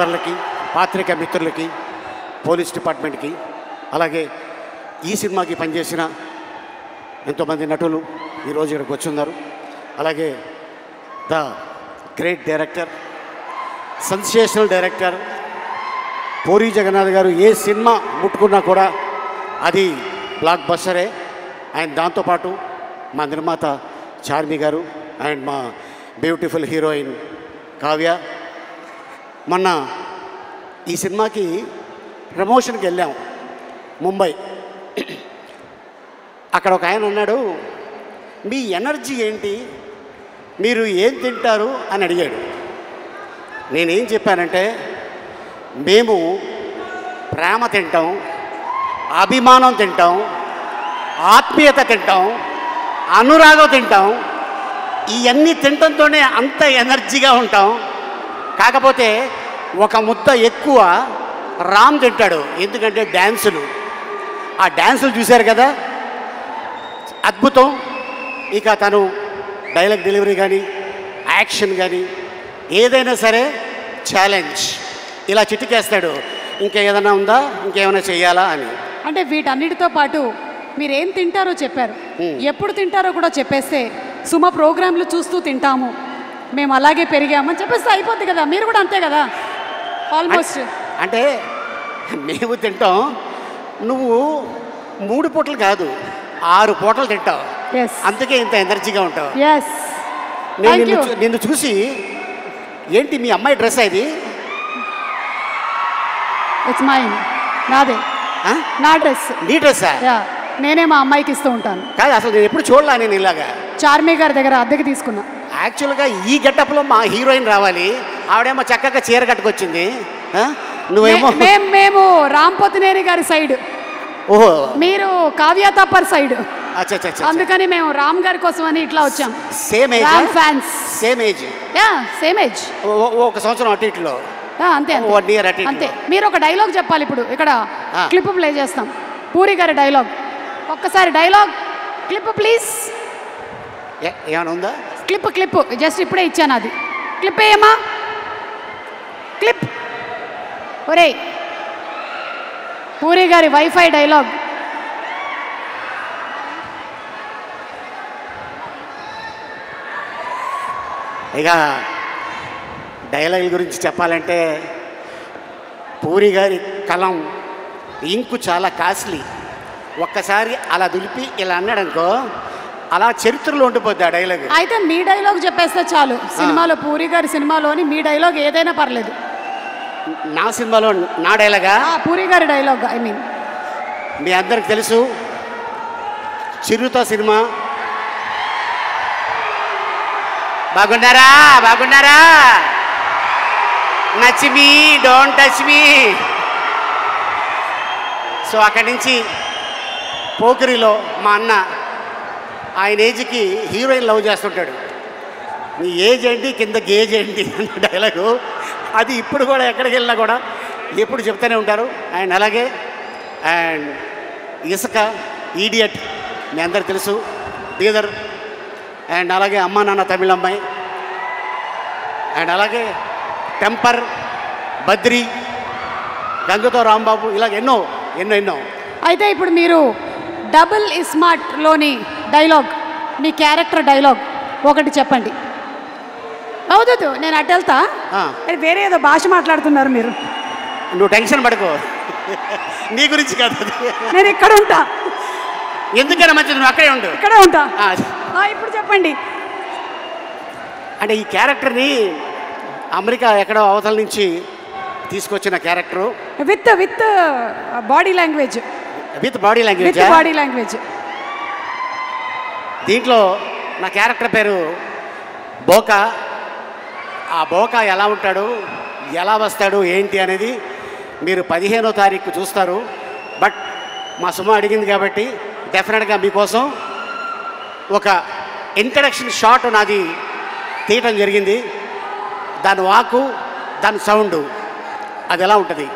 సోదరులకి, పాత్రికా మిత్రులకి, పోలీస్ డిపార్ట్మెంట్కి, అలాగే ఈ సినిమాకి పనిచేసిన ఎంతోమంది నటులు ఈరోజు ఇక్కడికి వచ్చున్నారు. అలాగే the great director, sensational director Puri Jagannadh గారు ఏ సినిమా ముట్టుకున్నా కూడా అది బ్లాక్ బస్టరే. అండ్ దాంతోపాటు మా నిర్మాత చార్మి గారు అండ్ మా బ్యూటిఫుల్ హీరోయిన్ కావ్య. మొన్న ఈ సినిమాకి ప్రమోషన్కి వెళ్ళాం ముంబై. అక్కడ ఒక ఆయన అన్నాడు, మీ ఎనర్జీ ఏంటి, మీరు ఏం తింటారు అని అడిగాడు. నేనేం చెప్పానంటే, మేము ప్రేమ తింటాం, అభిమానం తింటాం, ఆత్మీయత తింటాం, అనురాగం తింటాం. ఇవన్నీ తినడంతోనే అంత ఎనర్జీగా ఉంటాం. కాకపోతే ఒక ముద్ద ఎక్కువ రామ్ తింటాడు, ఎందుకంటే డ్యాన్సులు. ఆ డ్యాన్సులు చూశారు కదా, అద్భుతం. ఇక తను డైలాగ్ డెలివరీ కానీ, యాక్షన్ కానీ ఏదైనా సరే ఛాలెంజ్. ఇలా చిటికేస్తాడు, ఇంకేదైనా ఉందా, ఇంకేమైనా చేయాలా అని. అంటే వీటన్నిటితో పాటు మీరు ఏం తింటారో చెప్పారు, ఎప్పుడు తింటారో కూడా చెప్పేస్తే సుమ ప్రోగ్రాంలు చూస్తూ తింటాము, మేము అలాగే పెరిగామని చెప్పేస్తే అయిపోద్ది కదా. మీరు కూడా అంతే కదా ఆల్మోస్ట్. అంటే మేము తింటాం, నువ్వు 3 పూటలు కాదు 6 పూటలు తింటావు, అందుకే ఇంత ఎనర్జీగా ఉంటావు. నేను నిన్ను చూసి, ఏంటి మీ అమ్మాయి డ్రెస్ ఇది? ఇట్స్ మైన్, నాదే, నా డ్రెస్. నీ డ్రెస్సా? నేనే మా అమ్మాయికి ఇస్తూ ఉంటాను. కాదు, అసలు నేను ఎప్పుడు చూడలా నేను ఇలాగా. చార్మి గారి దగ్గర అద్దెకి తీసుకున్నా. యాక్చువల్గా ఈ గెటప్లో మా హీరోయిన్ రావాలి, ఆవిడేమో చక్కగా చీర కట్టుకొచ్చింది, నువ్వేమో మేము రామ్ పోతినేని గారి సైడ్, ఓహో మీరు కావ్య తప్పర్ సైడ్. అందుకని మేము రామ్ గారి కోసం అని ఇట్లా వచ్చాం. Same age fans. Same age. Same age, ఒక సంవత్సరం అటు ఇట్లో. అంతే 1 year అటు అంతే. మీరు ఒక డైలాగ్ చెప్పాలి ఇప్పుడు. ఇక్కడ క్లిప్ ప్లే చేస్తాం, పూరి గారి డైలాగ్. ఒక్కసారి డైలాగ్ క్లిప్ ప్లీజ్. ఏమైనా ఉందా? క్లిప్ జస్ట్ ఇప్పుడే ఇచ్చాను, అది క్లిప్ ఏమా క్లిప్. ఒరే పూరి గారి వైఫై డైలాగ్. ఇక డైలాగ్ గురించి చెప్పాలంటే, పూరి గారి కలం ఇంకు చాలా కాస్ట్లీ. ఒక్కసారి అలా దులిపి ఇలా అన్నాడు అనుకో, అలా చరిత్రలో ఉండిపోద్ది ఆ డైలాగ్. అయితే మీ డైలాగ్ చెప్పేస్తే చాలు. సినిమాలో, పూరి గారి సినిమాలోని మీ డైలాగ్ ఏదైనా పర్లేదు. నా సినిమాలో నా డైలాగా? పూరి గారి డైలాగ్. ఐ మీన్ మీ అందరికి తెలుసు, చిరుత సినిమా. బాగున్నారా, బాగున్నారా, touch me don't touch me. So అక్కడి నుంచి పోకిరిలో మా అన్న, ఆయన ఏజ్కి హీరోయిన్ లవ్ చేస్తుంటాడు. నీ ఏజ్ ఏంటి, కింద గేజ్ ఏంటి అన్న డైలాగు. అది ఇప్పుడు కూడా ఎక్కడికి వెళ్ళినా కూడా ఎప్పుడు చెప్తూనే ఉంటారు. అండ్ అలాగే అండ్ ఇసుక, ఈడియట్ మీ అందరికి తెలుసు, బీదర్. అండ్ అలాగే అమ్మ నాన్న తమిళ అమ్మాయి. అండ్ అలాగే టెంపర్, బద్రి, గంగతో రాంబాబు, ఇలాగ ఎన్నో ఎన్నో ఎన్నో. అయితే ఇప్పుడు మీరు డబుల్ ఇస్మార్ట్లోని డైలాగ్, మీ క్యారెక్టర్ డైలాగ్ ఒకటి చెప్పండి. అవుతుంది, నేను అటు వెళ్తా. వేరే ఏదో భాష మాట్లాడుతున్నారు మీరు. నువ్వు టెన్షన్ పడుకో, నీ గురించి కాదు, నేను ఇక్కడ ఉంటా. ఎందుకైనా మంచిది, నువ్వు అక్కడే ఉండు. ఇక్కడే ఉంటా. ఇప్పుడు చెప్పండి. అంటే ఈ క్యారెక్టర్ని అమెరికా ఎక్కడో అవతల నుంచి తీసుకొచ్చిన character. With body language. With body language. Body language. దీంట్లో నా క్యారెక్టర్ పేరు బోకా. ఆ బోకా ఎలా ఉంటాడు, ఎలా వస్తాడు, ఏంటి అనేది మీరు 15వ తారీఖు చూస్తారు. బట్ మా సుమ అడిగింది కాబట్టి డెఫినెట్గా మీకోసం ఒక ఇంట్రడక్షన్ షాట్ నాది తీయటం జరిగింది. దాని వాకు, దాని సౌండ్, అది ఎలా ఉంటుంది.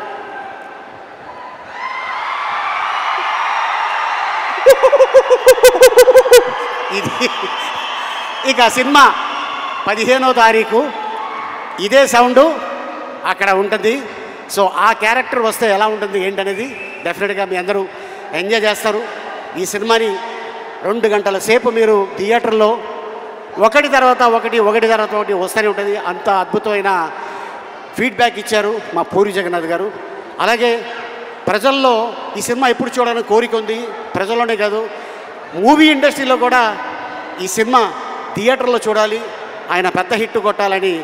ఇది ఇక సినిమా 15వ తారీఖు ఇదే సౌండు అక్కడ ఉంటుంది. సో ఆ క్యారెక్టర్ వస్తే ఎలా ఉంటుంది ఏంటనేది డెఫినెట్గా మీ అందరూ ఎంజాయ్ చేస్తారు. ఈ సినిమాని 2 గంటల సేపు మీరు థియేటర్లో ఒకటి తర్వాత ఒకటి వస్తూనే ఉంటుంది. అంత అద్భుతమైన ఫీడ్బ్యాక్ ఇచ్చారు మా పూరి జగన్నాథ్ గారు. అలాగే ప్రజల్లో ఈ సినిమా ఎప్పుడు చూడాలని కోరిక ఉంది. ప్రజల్లోనే కాదు, మూవీ ఇండస్ట్రీలో కూడా ఈ సినిమా థియేటర్లో చూడాలి, ఆయన పెద్ద హిట్ కొట్టాలని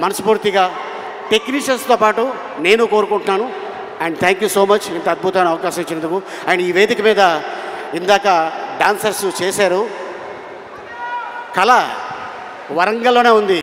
మనస్ఫూర్తిగా టెక్నీషియన్స్తో పాటు నేను కోరుకుంటున్నాను. And thank you so much ఇంత అద్భుతమైన అవకాశం ఇచ్చినందుకు. అండ్ ఈ వేదిక మీద ఇందాక డాన్సర్స్ చేశారు. కళ వరంగల్లోనే ఉంది.